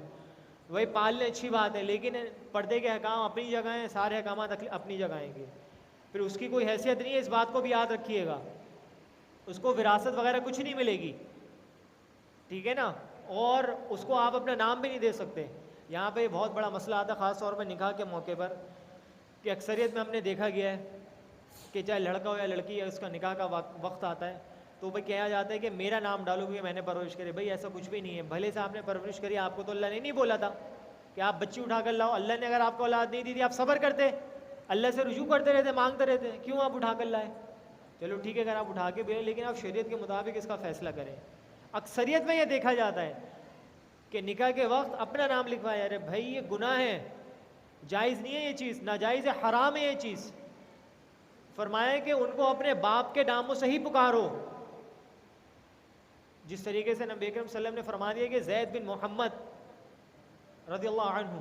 S1: وہی پال لیں, اچھی بات ہے, لیکن پردے کے احکام اپنی جگہ ہیں, سارے احکامات اپنی جگہ آئیں گے. پھر اس کی کوئی حیثیت نہیں ہے, اس بات کو بھی یاد رکھیے گا. اس کو وراثت وغیرہ کچھ نہیں ملے گی, ٹھیک ہے نا, اور اس کو آپ اپنا نام بھی نہیں دے سکتے. یہاں پہ بہت بڑا مسئلہ آتا ہے خاص طور پہ نکاح کے موقع پر, کہ اکثریت میں ہم نے دیکھا گیا ہے کہ چاہے لڑکا ہو یا لڑکی ہے, اس کا نکاح کا وقت آتا ہے تو بھائی کہا جاتا ہے کہ میرا نام ڈالو کہ میں نے پرورش کری. بھائی ایسا کچھ بھی نہیں ہے, بھلے سے آپ نے پرورش کری, آپ کو تو اللہ نے نہیں بولا تھا کہ آپ بچی اٹھا کر لاؤ. اللہ نے اگر آپ کو اولاد نہیں دی تھی, آپ صبر کرتے, اللہ سے رجوع کرتے رہتے, مانگتے رہتے, کیوں آپ اٹھا کر لائے؟ چلو ٹھیک ہے اگر آپ اٹھا کے بھی لیں, لیکن آپ شریعت کے مطابق اس کا فیصلہ کریں. اکثریت میں یہ دیکھا جاتا ہے کہ نکاح کے وقت اپنا نام لکھوایا. ارے بھائی یہ گناہ ہے, جائز نہیں ہے یہ چیز, ناجائز ہے, حرام ہے یہ چیز. فرمایا کہ ان کو اپنے باپ کے ناموں سے ہی پکارو, جس طریقے سے نبی اکرم صلی اللہ علیہ وسلم نے فرما دیا کہ زید بن محمد رضی اللہ عنہ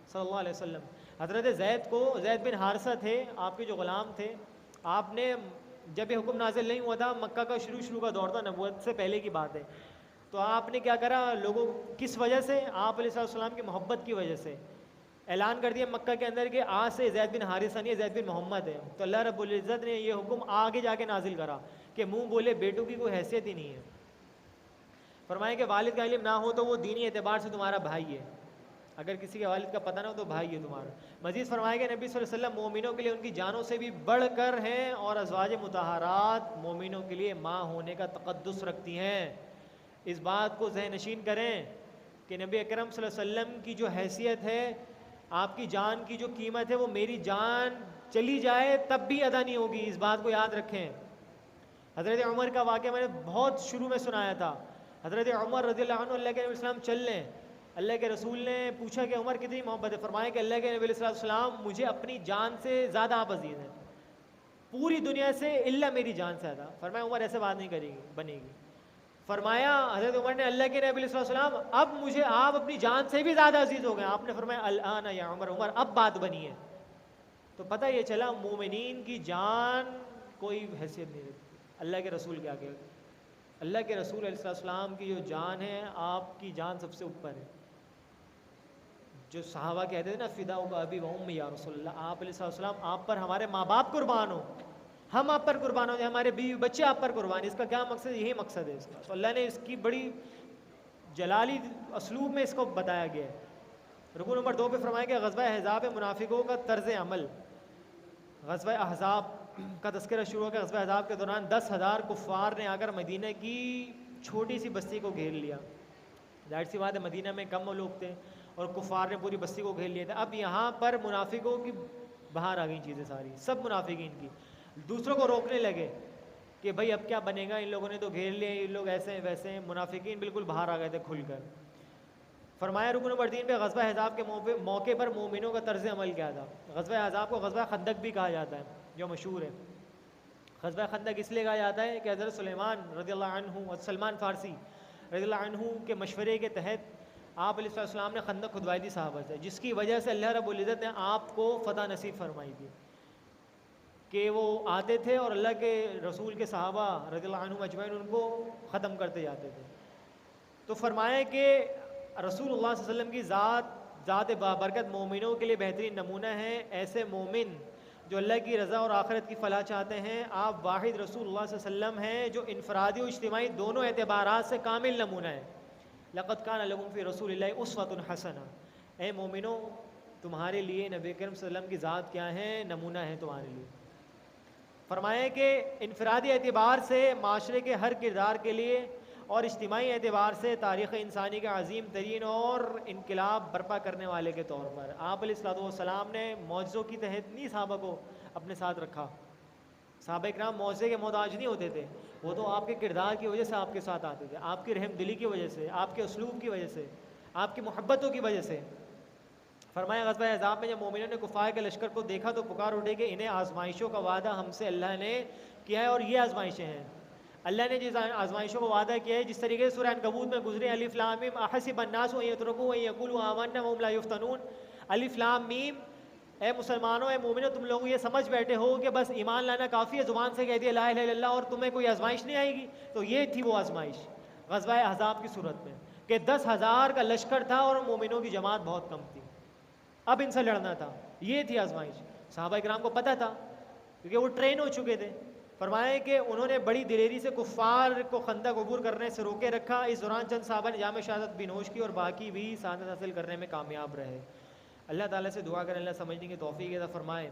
S1: صلی اللہ علیہ وسلم, حضرت زید کو, زید بن حارثہ تھے آپ کے جو غلام تھے, آپ نے جب یہ حکم نازل نہیں ہوا تھا, مکہ کا شروع کا دور تھا, نبوت سے پہلے کی بات ہے, تو آپ نے کیا کرا, لوگوں کس وجہ سے, آپ علیہ السلام کی محبت کی وجہ سے اعلان کر دیا مکہ کے اندر کہ آج سے زید بن حارثہ نہیں, زید بن محمد ہے. تو اللہ رب العزت نے یہ حکم آگے جا کے نازل کرا کہ منہ بولے بیٹوں کی کوئی حیثیت ہی نہیں ہے. فرمائے کہ والد کا علم نہ ہو تو وہ دینی اعتبار سے تمہارا بھائی ہے, اگر کسی کے والد کا پتہ نہ ہو تو بھائی ہے تمہارا. مزید فرمایا کہ نبی صلی اللہ علیہ وسلم مومنوں کے لیے ان کی جانوں سے بھی بڑھ کر ہیں, اور ازواج مطہرات مومنوں کے لیے ماں ہونے کا تقدس رکھتی ہیں. اس بات کو ذہن نشین کریں کہ نبی اکرم صلی اللہ علیہ وسلم کی جو حیثیت ہے, آپ کی جان کی جو قیمت ہے, وہ میری جان چلی جائے تب بھی ادا نہیں ہوگی, اس بات کو یاد رکھیں. حضرت عمر کا واقعہ میں نے بہت شروع میں سنایا تھا. حضرت عمر رضی اللہ عنہ, اللہ کے نبی السلام چل لیں, اللہ کے رسول نے پوچھا کہ عمر کتنی محبت ہے, فرمایا کہ اللہ کے نبی علیہ السلام مجھے اپنی جان سے زیادہ آپ عزیز ہیں, پوری دنیا سے الا میری جان سے زیادہ. فرمایا عمر ایسے بات نہیں کرے گی, بنے گی. فرمایا حضرت عمر نے, اللہ کے نبی علیہ السلام اب مجھے آپ اپنی جان سے بھی زیادہ عزیز ہو گئے. آپ نے فرمایا الآن یا عمر, عمر اب بات بنی ہے. تو پتہ یہ چلا مومنین کی جان کوئی حیثیت نہیں رہتی اللہ کے رسول کے آگے. اللہ کے رسول علیہ السلام کی جو جان ہے, آپ کی جان سب سے اوپر ہے. جو صحابہ کہتے تھے نا فداؤ کا ابی و امی یا رسول اللہ, آپ علیہ السلام آپ پر ہمارے ماں باپ قربان ہو, ہم آپ پر قربان ہو جائے, ہمارے بیوی بچے آپ پر قربان. اس کا کیا مقصد؟ یہی مقصد ہے اس کا. تو اللہ نے اس کی بڑی جلالی اسلوب میں اس کو بتایا گیا ہے. رکوع نمبر 2 پہ فرمایا کہ غزوہ احزاب منافقوں کا طرز عمل. غزوہ احزاب کا تذکرہ شروع ہو گیا. غزوہ احزاب کے دوران 10,000 کفار نے آ کر مدینہ کی چھوٹی سی بستی کو گھیر لیا. ظاہر سی بات ہے مدینہ میں کم لوگ تھے اور کفار نے پوری بستی کو گھیر لیا تھا. اب یہاں پر منافقوں کی باہر آ گئی چیزیں ساری, سب منافقین کی, دوسروں کو روکنے لگے کہ بھائی اب کیا بنے گا, ان لوگوں نے تو گھیر لیا, یہ لوگ ایسے ہیں ویسے ہیں. منافقین بالکل باہر آ گئے تھے کھل کر. فرمایا رکن نمبر 3 پہ غزوہ احزاب کے موقع پر مومنوں کا طرز عمل کیا تھا. غزوہ احزاب کو غزوہ خندق بھی کہا جاتا ہے جو مشہور ہے. غزوہ خندق اس لیے کہا جاتا ہے کہ حضرت سلیمان رضی اللہ عنہ اور سلمان فارسی رضی اللہ عنہ کے مشورے کے تحت آپ علیہ السلام نے خندق کھدوائی تھی صحابہ سے، جس کی وجہ سے اللہ رب العزت نے آپ کو فتح نصیب فرمائی تھی کہ وہ آتے تھے اور اللہ کے رسول کے صحابہ رضی اللہ عنہم اجمعین ان کو ختم کرتے جاتے تھے۔ تو فرمایا کہ رسول اللہ صلی اللہ علیہ وسلم کی ذات بابرکت مومنوں کے لیے بہترین نمونہ ہے۔ ایسے مومن جو اللہ کی رضا اور آخرت کی فلاح چاہتے ہیں، آپ واحد رسول اللہ صلی اللہ علیہ وسلم ہیں جو انفرادی و اجتماعی دونوں اعتبارات سے کامل نمونہ ہے۔ لقد کان لکم فی رسول اللہ اسوۃ حسنہ، اے مومنوں تمہارے لیے نبی کریم صلی اللہ علیہ وسلم کی ذات کیا ہے؟ نمونہ ہے تمہارے لیے۔ فرمایا کہ انفرادی اعتبار سے معاشرے کے ہر کردار کے لیے اور اجتماعی اعتبار سے تاریخ انسانی کا عظیم ترین اور انقلاب برپا کرنے والے کے طور پر آپ علیہ السلام نے معجزوں کی تحت نہیں صحابہ کو اپنے ساتھ رکھا۔ صحابہ اکرام معجزے کے محتاج نہیں ہوتے تھے، وہ تو آپ کے کردار کی وجہ سے آپ کے ساتھ آتے تھے، آپ کی رحم دلی کی وجہ سے، آپ کے اسلوب کی وجہ سے، آپ کی محبتوں کی وجہ سے۔ فرمایا غزوہ احزاب میں جب مومنوں نے کفار کے لشکر کو دیکھا تو پکار اٹھے کہ انہیں آزمائشوں کا وعدہ ہم سے اللہ نے کیا ہے اور یہ آزمائشیں ہیں۔ اللہ نے جس آزمائشوں کو وعدہ کیا ہے، جس طریقے سے سورہ عنکبوت میں گزرے الف لام میم احسب الناس ان یترکوا ان یقولوا آمنا وهم لا یفتنون۔ الف لام میم، اے مسلمانوں اے مومنوں تم لوگ یہ سمجھ بیٹھے ہو کہ بس ایمان لانا کافی ہے، زبان سے کہہ دیا لا الہ الا اللہ اور تمہیں کوئی آزمائش نہیں آئے گی؟ تو یہ تھی وہ آزمائش غزوہ احزاب کی صورت میں کہ 10,000 کا لشکر تھا اور مومنوں کی جماعت بہت کم تھی، اب ان سے لڑنا تھا۔ یہ تھی آزمائش۔ صحابہ کرام کو پتہ تھا کیونکہ وہ ٹرین ہو چکے تھے۔ فرمایا کہ انہوں نے بڑی دلیری سے کفار کو خندق عبور کرنے سے روکے رکھا۔ اس دوران چند صحابہ نے جام شہادت بھی نوش کی اور باقی بھی سعادت حاصل کرنے میں کامیاب رہے۔ اللہ تعالیٰ سے دعا کریں اللہ سمجھنے کی توفیق عطا فرمائے۔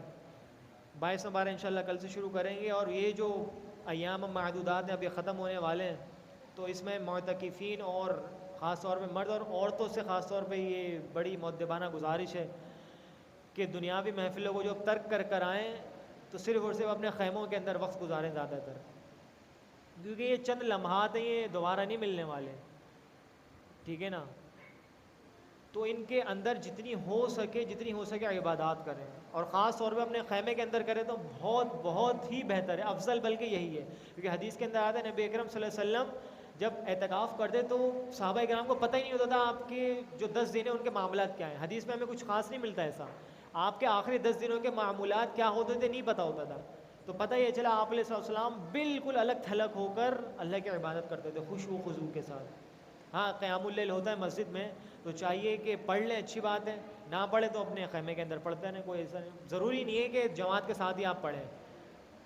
S1: 22 نمبر انشاءاللہ کل سے شروع کریں گے، اور یہ جو ایام معدودات ہیں ابھی ختم ہونے والے ہیں، تو اس میں معتکفین اور خاص طور پہ مرد اور عورتوں سے خاص طور پہ یہ بڑی مؤدبانہ گزارش ہے کہ دنیاوی محفلوں کو جو ترک کر کر آئیں تو صرف اور صرف اپنے خیموں کے اندر وقت گزاریں زیادہ تر، کیونکہ یہ چند لمحات ہیں، یہ دوبارہ نہیں ملنے والے، ٹھیک ہے نا؟ تو ان کے اندر جتنی ہو سکے عبادات کریں، اور خاص طور پہ اپنے خیمے کے اندر کریں تو بہت بہت ہی بہتر ہے، افضل بلکہ یہی ہے۔ کیونکہ حدیث کے اندر آتا ہے نبی اکرم صلی اللہ علیہ وسلم جب اعتکاف کرتے تو صحابہ کرام کو پتہ ہی نہیں ہوتا تھا آپ کے جو 10 دن ہیں ان کے معاملات کیا ہیں۔ حدیث میں ہمیں کچھ خاص نہیں ملتا ایسا، آپ کے آخری 10 دنوں کے معمولات کیا ہوتے تھے نہیں پتہ ہوتا تھا۔ تو پتہ یہ چلا آپ علیہ السلام بالکل الگ تھلگ ہو کر اللہ کی عبادت کرتے تھے خشوع و خضوع کے ساتھ۔ ہاں قیام اللیل ہوتا ہے مسجد میں تو چاہیے کہ پڑھ لیں، اچھی بات ہے، نہ پڑھیں تو اپنے خیمے کے اندر پڑھتے ہیں، کوئی ایسا نہیں، ضروری نہیں ہے کہ جماعت کے ساتھ ہی آپ پڑھیں،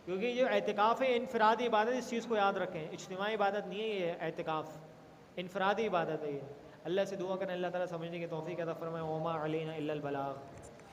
S1: کیونکہ یہ اعتکاف ہے انفرادی عبادت، اس چیز کو یاد رکھیں، اجتماعی عبادت نہیں ہے یہ اعتکاف، انفرادی عبادت ہے یہ۔ اللہ سے دعا کریں اللہ تعالیٰ سمجھنے کی توفیق عطا فرمائے۔ وما علینا الا البلاغ۔